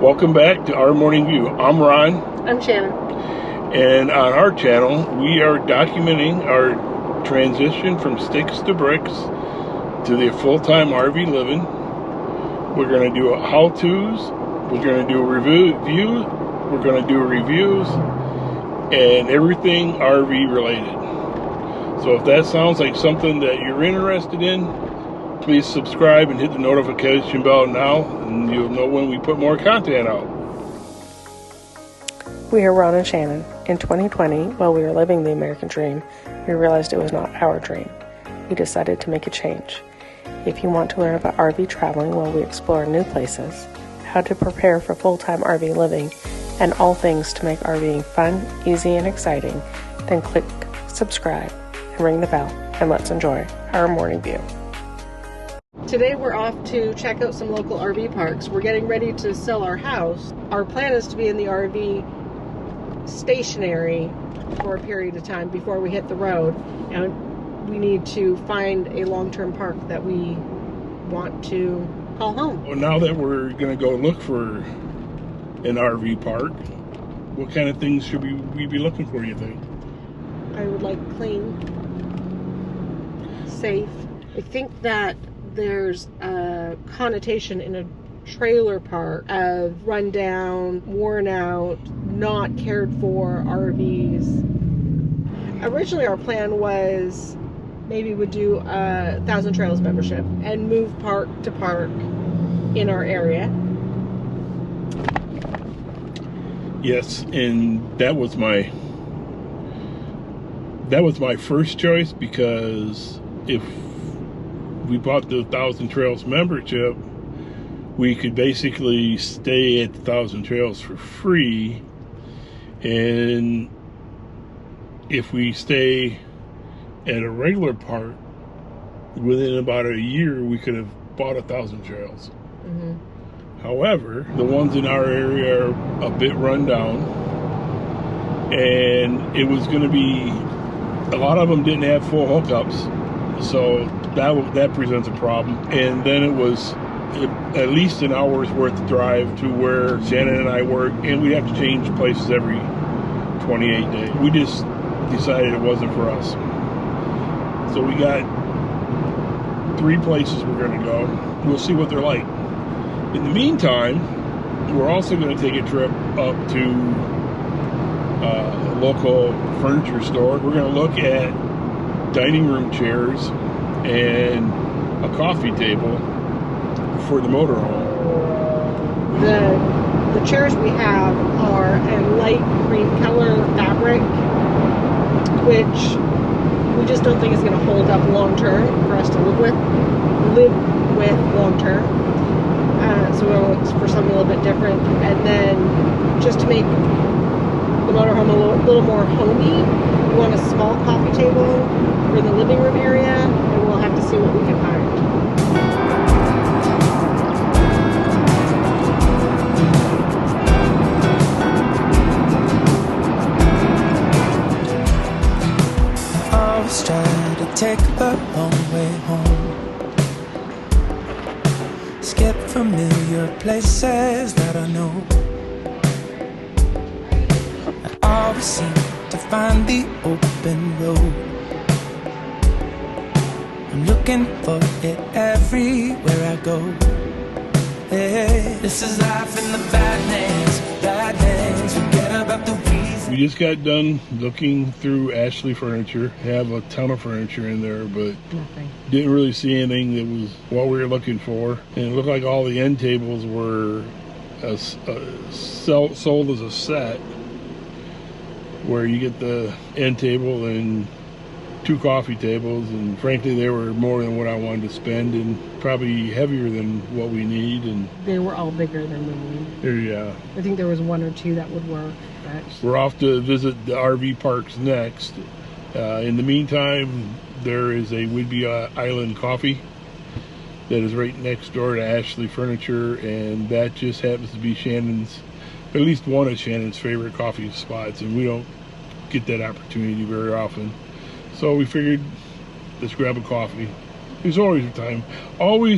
Welcome back to Our Morning View. I'm Ron. I'm Shannon. And on our channel, we are documenting our transition from sticks to bricks to the full-time RV living. We're going to do how-tos. We're going to do reviews. We're going to do reviews and everything RV related. So if that sounds like something that you're interested in, please subscribe and hit the notification bell now, and you'll know when we put more content out. We are Ron and Shannon. In 2020, while we were living the American dream, we realized it was not our dream. We decided to make a change. If you want to learn about RV traveling while we explore new places, how to prepare for full-time RV living, and all things to make RVing fun, easy, and exciting, then click subscribe and ring the bell, and let's enjoy our morning view. Today we're off to check out some local RV parks. We're getting ready to sell our house. Our plan is to be in the RV stationary for a period of time before we hit the road, and we need to find a long-term park that we want to call home. Well, now that we're going to go look for an RV park, what kind of things should we be looking for, you think? I would like clean, safe. I think that there's a connotation in a trailer park of rundown, worn out, not cared for RVs. Originally our plan was maybe we'd do a Thousand Trails membership and move park to park in our area. Yes, and that was my first choice, because if we bought the Thousand Trails membership, we could basically stay at the Thousand Trails for free, and if we stay at a regular park, within about a year we could have bought a Thousand Trails. Mm-hmm. However, the ones in our area are a bit run down, and it was going to be, a lot of them didn't have full hookups, so that presents a problem. And then it was at least an hour's worth of drive to where Shannon and I work, and we have to change places every 28 days. We just decided it wasn't for us. So we got 3 places we're going to go. We'll see what they're like. In the meantime, we're also going to take a trip up to a local furniture store. We're going to look at dining room chairs and a coffee table for the motorhome. The chairs we have are a light green color fabric, which we just don't think is going to hold up long term for us to live with long term. So we're going to look for something a little bit different, and then just to make the motorhome a little more homey, we want a small coffee table for the living room area, and we'll have to see what we can find. I always try to take the long way home, skip familiar places that I know. I always seem to find the open road. I'm looking for it everywhere I go. Hey, this is life in the badlands. Forget about the reason. We just got done looking through Ashley Furniture. Have a ton of furniture in there, but Nothing. didn't really see anything that was what we were looking for. And it looked like all the end tables were sold as a set, where you get the end table and 2 coffee tables, and frankly they were more than what I wanted to spend, and probably heavier than what we need. And They were all bigger than we need. yeah, I think there was 1 or 2 that would work. But we're off to visit the RV parks next. In the meantime, there is a Whidbey Island Coffee that is right next door to Ashley Furniture, and that just happens to be Shannon's, at least one of Shannon's favorite coffee spots, and we don't get that opportunity very often. So we figured, let's grab a coffee. There's always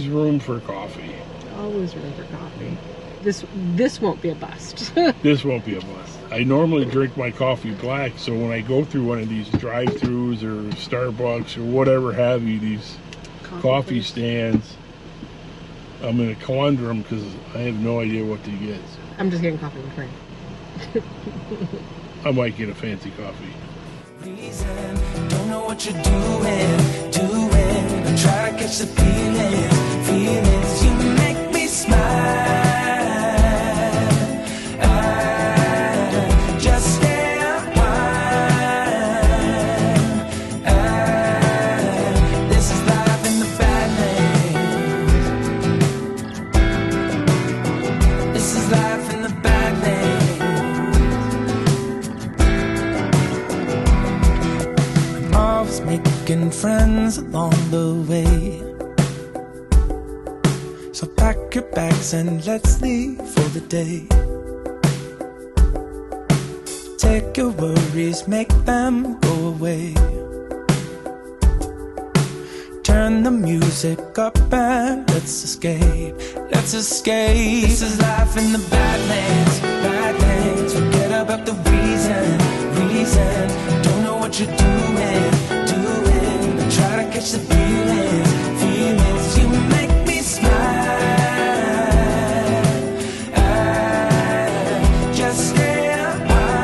room for coffee. Always room for coffee. this won't be a bust. This won't be a bust. I normally drink my coffee black, so when I go through one of these drive-thrus or Starbucks or whatever have you, these coffee stands, I'm in a conundrum because I have no idea what to get. I'm just getting coffee with cream. I might get a fancy coffee. Don't know what you're doing. I try to catch the feelings. You make me smile. Just stay a while. This is life in the Badlands. This is life in the Badlands. Always making friends along the way. So pack your bags and let's leave for the day. Take your worries, make them go away. Turn the music up and let's escape. Let's escape. This is life in the Badlands. Forget about the reason. Don't know what you're doing. I try to catch the feelings. You make me smile. Just stay a while.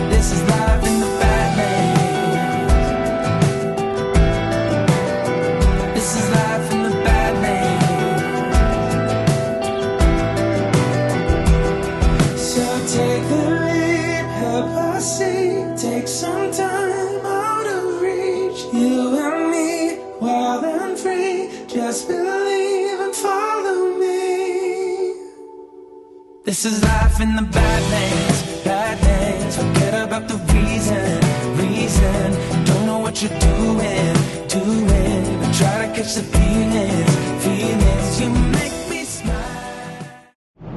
This is life in the Badlands. This is life in the Badlands. So take the lead, help us see. Take some time out of reach. You and me, wild and free. Just believe and follow me. This is life in the Badlands. Forget about the reason. Don't know what you're doing. I try to catch the feelings. You make me smile.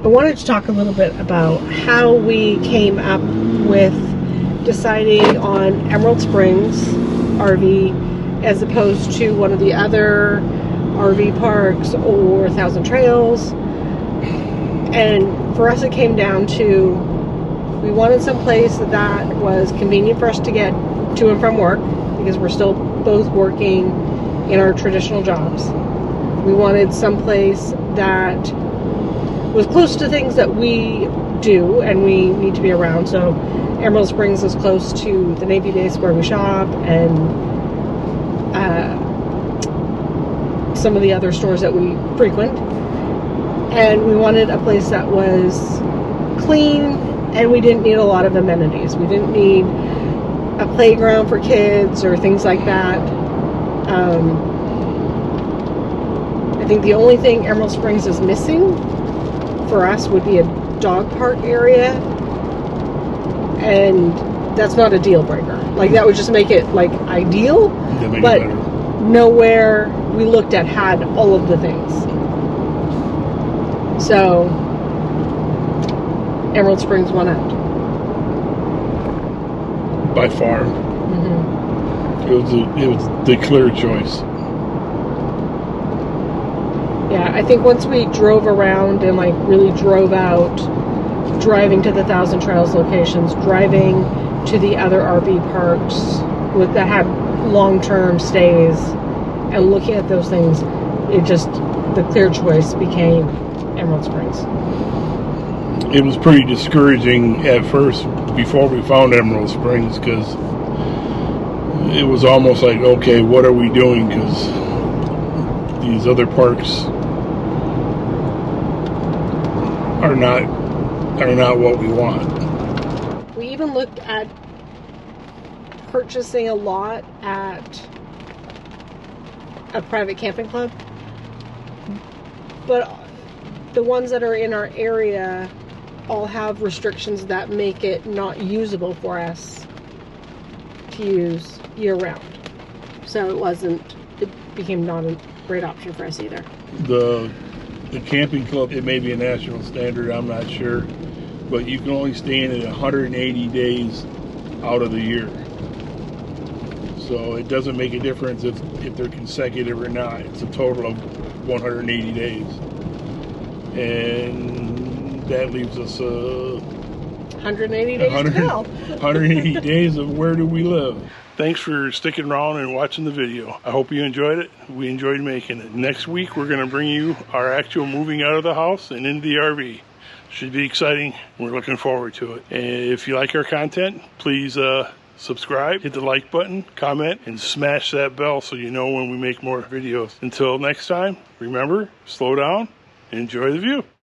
I wanted to talk a little bit about how we came up with deciding on Emerald Springs RV as opposed to one of the other RV parks or Thousand Trails. And for us it came down to, we wanted some place that was convenient for us to get to and from work, because we're still both working in our traditional jobs. We wanted some place that was close to things that we do and we need to be around. So Emerald Springs is close to the Navy base where we shop, and some of the other stores that we frequent. And we wanted a place that was clean, and we didn't need a lot of amenities. We didn't need a playground for kids or things like that. I think the only thing Emerald Springs is missing for us would be a dog park area, and that's not a deal breaker. Like, that would just make it like ideal, but nowhere we looked at had all of the things. So Emerald Springs won out by far. Mm-hmm. It was the clear choice. Yeah, I think once we drove around and like really drove out, driving to the Thousand Trails locations, driving to the other RV parks that had long-term stays, and looking at those things, the clear choice became Emerald Springs. It was pretty discouraging at first before we found Emerald Springs, because it was almost like, okay, what are we doing? Because these other parks are not what we want. We even looked at purchasing a lot at a private camping club, but the ones that are in our area all have restrictions that make it not usable for us to use year-round. So it became not a great option for us either. The camping club, it may be a national standard, I'm not sure, but you can only stay in it 180 days out of the year. So it doesn't make a difference if they're consecutive or not. It's a total of 180 days. And that leaves us 180 days to go. 180 days of where do we live. Thanks for sticking around and watching the video. I hope you enjoyed it. We enjoyed making it. Next week, we're going to bring you our actual moving out of the house and into the RV. Should be exciting. We're looking forward to it. And if you like our content, please subscribe, hit the like button, comment, and smash that bell so you know when we make more videos. Until next time, remember, slow down, enjoy the view.